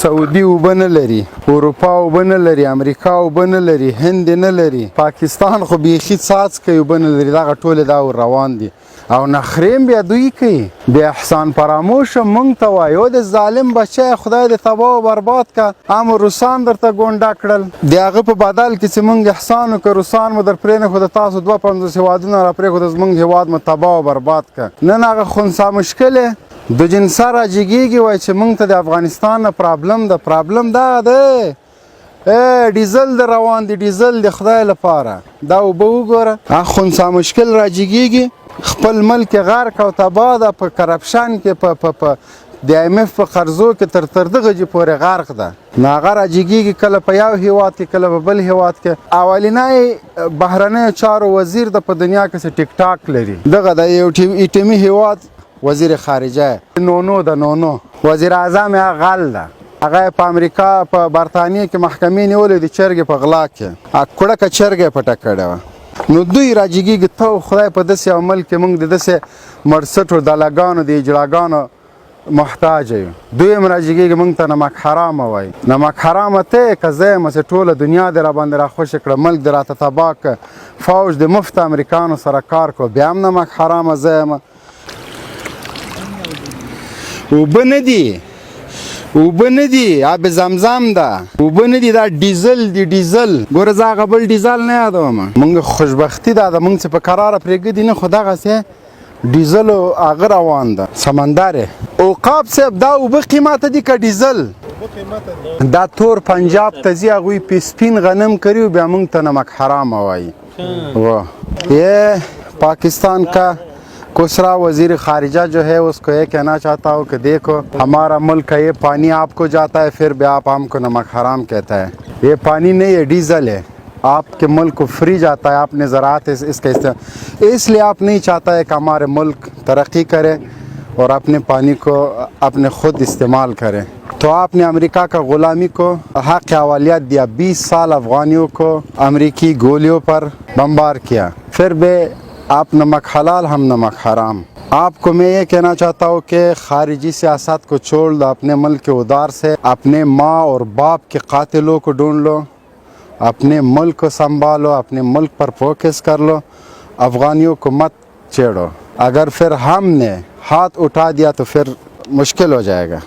سعودي اوبه نه لري، اروپا اوبه نه لري، امریکا اوبه نه لري، هند نه لري، پاکستان خو بیخي څاڅکی اوبه نه لري. دغه ټولې دا ور روان دي او نخرې بیا دوی کوي. بیا احسان فراموشه موږ ته وایي او د ظالم بچی خدای دې تباه و برباد که. هم روسان درته ګونډه کړل، د هغه په بدل کې چې موږ احسان وکړو روسان مو در پرېنښود، تاسو 52 هېوادونه را پرېښود، زموږ هېواد مو تباه و برباد که. نن هغه خنثی مشکل د جنسه راجګېږي وایي چې موږ ته د افغانستان نه پرابلم ده. پرابلم دا دی ډیزل د روان دي، ډیزل د خدای لپاره. دا اوبه وګوره، هغه خنثی مشکل راجګېږي، خپل ملک غرق او تباه ده، په کرپشن کې په د IMF په قرضو کې تر دغه جې پورې غرق ده. نو هغه راجګېږي کله په یو هېواد کې کله په بل هېواد کې. اولنی بهرنیو چارو وزیر د په دنیا کې ټیک ټاک لري، دغه د یو ایټمي هېواد وزیر خارجه نونو ده، نونو وزیر اعظم یې غل ده. هغه په امریکا په برطانیه کې محکمې نیولې د چرګې په غلا کې کوړکه چرګه یې پټه کړې وه. نو دوی راجګېږي ته خدای په داسې عمل کې موږ د داسې مرسټو دلګانو د اجراګانو محتاج یو. دوی هم راجګېږي موږ ته نمک حرامه وایي. نمک حرامه ته که زه یم چې ټوله دنیا دې راباندې راخوشې کړه، ملک دې راته تباه کړه، فوج د مفت امریکانو سره کار کو، بیا هم نمک حرامه زه یم. اوبه نه دي، اوبه نه دي، آب زمزم ده، اوبه نه دي، دا ډیزل دی، ډیزل. ګوره زه هغه بل ډیزل نه یادوم. موږ خوشبختي دا ده موږ چې په کراره پرېږدي نه، خو دغسې ډیزل هغه روان ده سمندر. عقاب صاحب دا اوبه قیمته دي که ډیزل؟ دا تور پنجاب ته ځي، هغوی سپین غنم کري بیا موږ ته نمک حرامه وایي. یہ پاکستان کا کوسرا وزیر خارجہ جو ہے اس کو یہ کہنا چاہتا ہوں کہ دیکھو ہمارا ملک ہے، یہ پانی آپ کو جاتا ہے پھر بھی آپ ہم کو نمک حرام کہتا ہے. یہ پانی نہیں ہے، ڈیزل ہے. آپ کے ملک کو فری جاتا ہے، آپ نے زراعت اس کا استعمال، اس لیے آپ نہیں چاہتا ہے کہ ہمارے ملک ترقی کرے اور اپنے پانی کو اپنے خود استعمال کرے. تو آپ نے امریکہ کا غلامی کو حق اولویت دیا، 20 سال افغانیوں کو امریکی گولیوں پر بمبار کیا، پھر بھی آپ نمک حلال ہم نمک حرام. آپ کو میں یہ کہنا چاہتا ہوں کہ خارجی سیاست کو چھوڑ دو، اپنے ملک کے ادار سے اپنے ماں اور باپ کے قاتلوں کو ڈھونڈ لو، اپنے ملک کو سنبھالو، اپنے ملک پر فوکس کر لو، افغانیوں کو مت چھیڑو. اگر پھر ہم نے ہاتھ اٹھا دیا تو پھر مشکل ہو جائے گا.